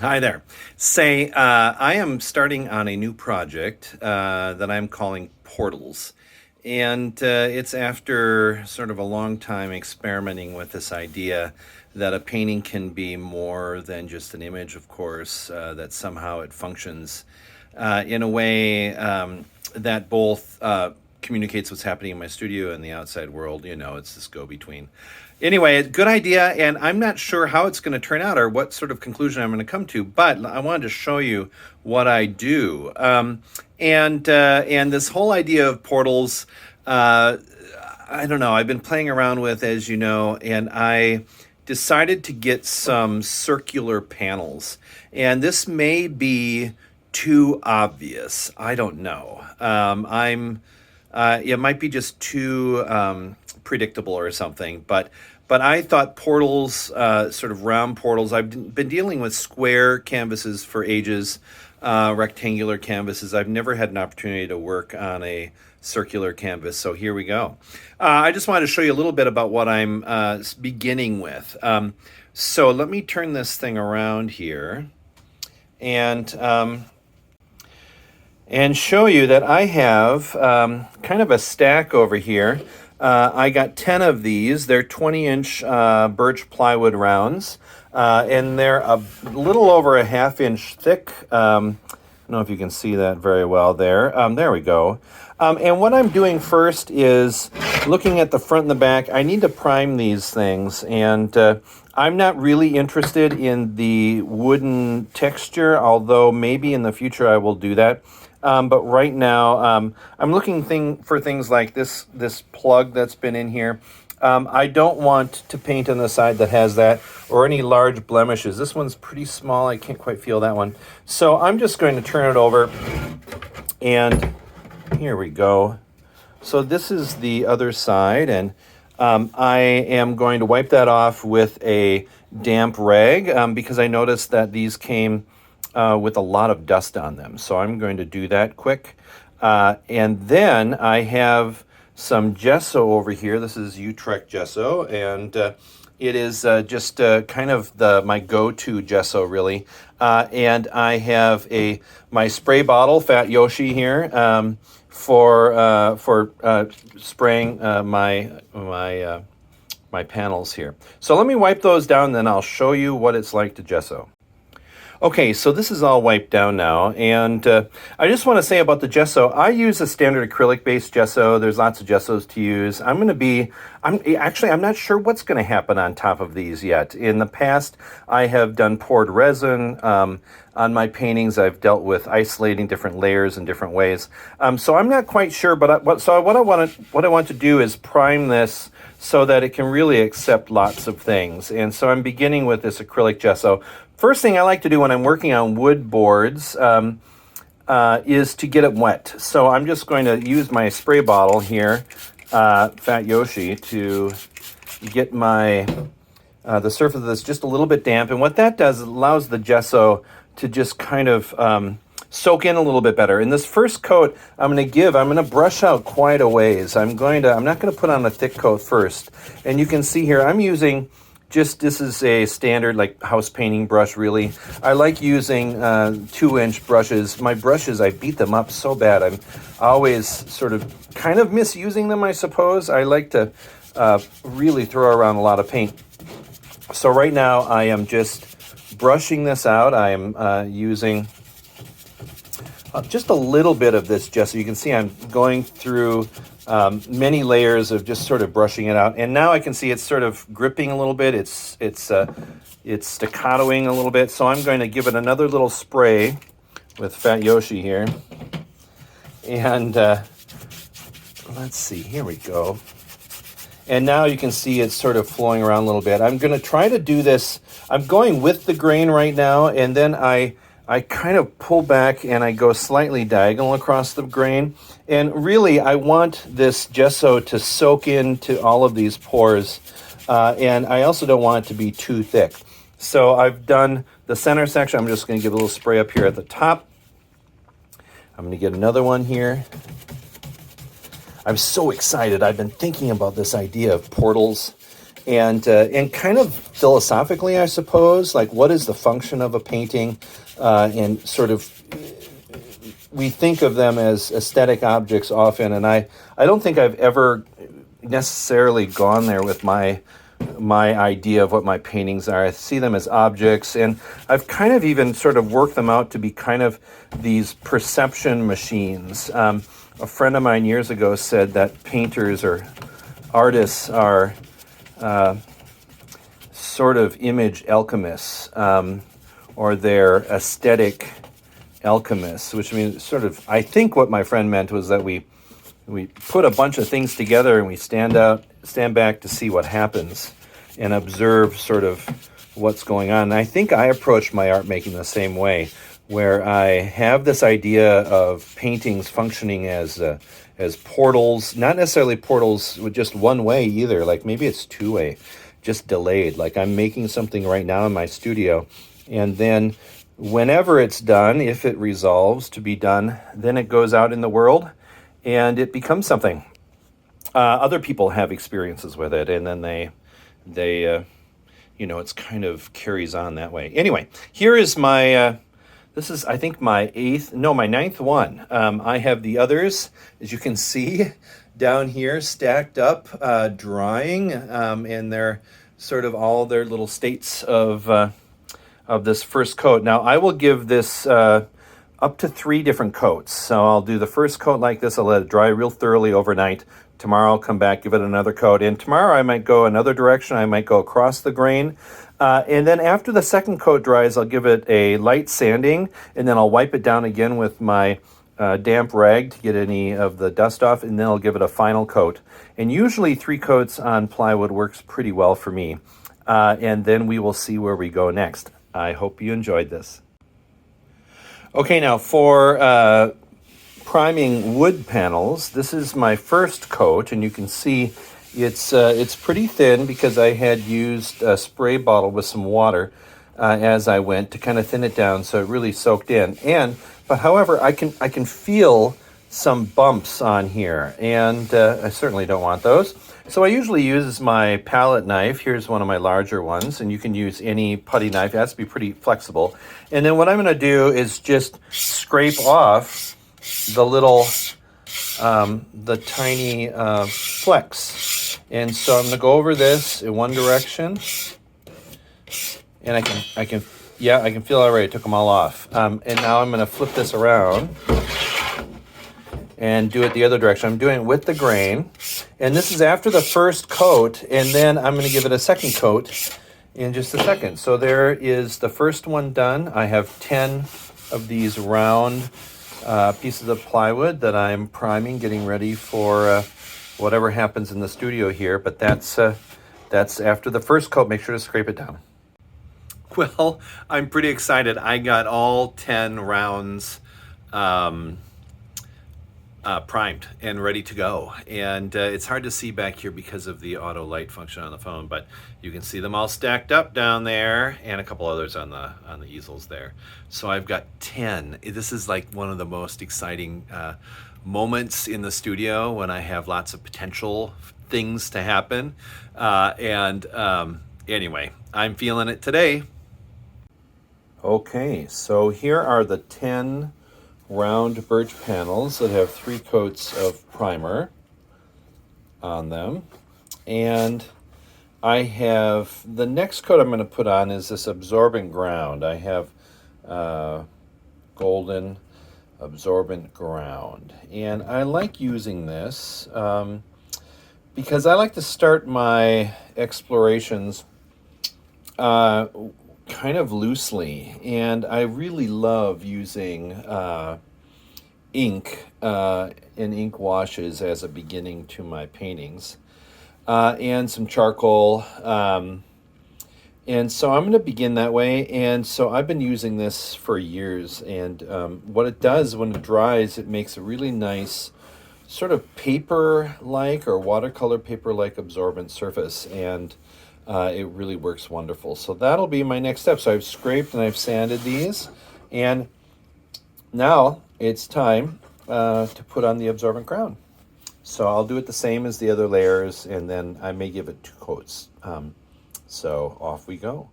Hi there. I am starting on a new project that I'm calling Portals. And it's after sort of a long time experimenting with this idea that a painting can be more than just an image, of course, that somehow it functions in a way that both communicates what's happening in my studio and the outside world. You know, it's this go between. Anyway, good idea, and I'm not sure how it's going to turn out or what sort of conclusion I'm going to come to, but I wanted to show you what I do. And this whole idea of portals, uh, I don't know, I've been playing around with, as you know, and I decided to get some circular panels. And this may be too obvious. I don't know. It might be just too predictable or something, but I thought portals, sort of round portals. I've been dealing with square canvases for ages, rectangular canvases. I've never had an opportunity to work on a circular canvas, so here we go. I just wanted to show you a little bit about what I'm beginning with. So let me turn this thing around here and show you that I have kind of a stack over here. I got 10 of these. They're 20-inch birch plywood rounds, and they're a little over a half-inch thick. I don't know if you can see that very well there. There we go. And what I'm doing first is looking at the front and the back. I need to prime these things, and I'm not really interested in the wooden texture, although maybe in the future I will do that. But right now, I'm looking for things like this plug that's been in here. I don't want to paint on the side that has that or any large blemishes. This one's pretty small. I can't quite feel that one. So I'm just going to turn it over, and here we go. So this is the other side, and I am going to wipe that off with a damp rag because I noticed that these came with a lot of dust on them. So I'm going to do that quick. And then I have some gesso over here. This is Utrecht gesso, and it is just kind of my go-to gesso, really. And I have my spray bottle, Fat Yoshi here, for spraying my panels here. So let me wipe those down, then I'll show you what it's like to gesso. Okay, so this is all wiped down now, and I just want to say about the gesso, I use a standard acrylic-based gesso. There's lots of gessos to use. I'm not sure what's going to happen on top of these yet. In the past, I have done poured resin. On my paintings, I've dealt with isolating different layers in different ways. So I'm not quite sure, but what I want to do is prime this so that it can really accept lots of things. And so I'm beginning with this acrylic gesso. First thing I like to do when I'm working on wood boards is to get it wet. So I'm just going to use my spray bottle here, Fat Yoshi, to get the surface of this just a little bit damp. And what that does, it allows the gesso to just kind of soak in a little bit better. In this first coat, I'm going to brush out quite a ways. I'm not going to put on a thick coat first. And you can see here, I'm using this is a standard like house painting brush, really. I like using 2-inch brushes. My brushes, I beat them up so bad. I'm always sort of kind of misusing them, I suppose. I like to really throw around a lot of paint. So right now I am just brushing this out. I am using just a little bit of this gesso. You can see I'm going through many layers of just sort of brushing it out. And now I can see it's sort of gripping a little bit. It's staccatoing a little bit. So I'm going to give it another little spray with Fat Yoshi here. And let's see, here we go. And now you can see it's sort of flowing around a little bit. I'm going to try to do this. I'm going with the grain right now, and then I kind of pull back and I go slightly diagonal across the grain. And really, I want this gesso to soak into all of these pores. And I also don't want it to be too thick. So I've done the center section. I'm just going to give a little spray up here at the top. I'm going to get another one here. I'm so excited. I've been thinking about this idea of portals. And kind of philosophically, I suppose, like what is the function of a painting, and sort of we think of them as aesthetic objects often, and I don't think I've ever necessarily gone there with my idea of what my paintings are. I see them as objects, and I've kind of even sort of worked them out to be kind of these perception machines. A friend of mine years ago said that painters or artists are sort of image alchemists, or they're aesthetic alchemists, which means sort of, I think what my friend meant was that we put a bunch of things together and we stand back to see what happens and observe sort of what's going on. And I think I approach my art making the same way, where I have this idea of paintings functioning as portals, not necessarily portals with just one way either. Like maybe it's two-way, just delayed. Like I'm making something right now in my studio, and then whenever it's done, if it resolves to be done, then it goes out in the world and it becomes something. Other people have experiences with it, and then they it's kind of carries on that way. Anyway, here is my, this is, I think, my ninth one. I have the others, as you can see, down here stacked up, drying, and they're sort of all their little states of this first coat. Now, I will give this up to 3 different coats. So I'll do the first coat like this. I'll let it dry real thoroughly overnight. Tomorrow I'll come back, give it another coat. And tomorrow I might go another direction. I might go across the grain. And then after the second coat dries, I'll give it a light sanding, and then I'll wipe it down again with my damp rag to get any of the dust off, and then I'll give it a final coat. And usually 3 coats on plywood works pretty well for me. And then we will see where we go next. I hope you enjoyed this. Okay, now for priming wood panels, this is my first coat, and you can see it's pretty thin because I had used a spray bottle with some water as I went to kind of thin it down so it really soaked in. But however, I can feel some bumps on here, and I certainly don't want those. So I usually use my palette knife. Here's one of my larger ones, and you can use any putty knife. It has to be pretty flexible. And then what I'm going to do is just scrape off the little, the tiny flecks. And so I'm going to go over this in one direction, and I can feel already. I took them all off. And now I'm going to flip this around and do it the other direction. I'm doing it with the grain. And this is after the first coat, and then I'm going to give it a second coat in just a second. So there is the first one done. I have 10 of these round pieces of plywood that I'm priming, getting ready for whatever happens in the studio here. But that's after the first coat. Make sure to scrape it down. Well, I'm pretty excited. I got all 10 rounds primed and ready to go, and it's hard to see back here because of the auto light function on the phone, but you can see them all stacked up down there, and a couple others on the easels there. So I've got 10. This is like one of the most exciting moments in the studio when I have lots of potential things to happen, anyway, I'm feeling it today. Okay, so here are the 10 round birch panels that have 3 coats of primer on them. And I have, the next coat I'm going to put on is this absorbent ground. I have golden absorbent ground. And I like using this because I like to start my explorations kind of loosely, and I really love using ink and ink washes as a beginning to my paintings, and some charcoal, and so I'm going to begin that way. And so I've been using this for years, and what it does when it dries, it makes a really nice sort of paper-like or watercolor paper-like absorbent surface, and it really works wonderful. So that'll be my next step. So I've scraped and I've sanded these, and now it's time to put on the absorbent ground. So I'll do it the same as the other layers, and then I may give it 2 coats. So off we go.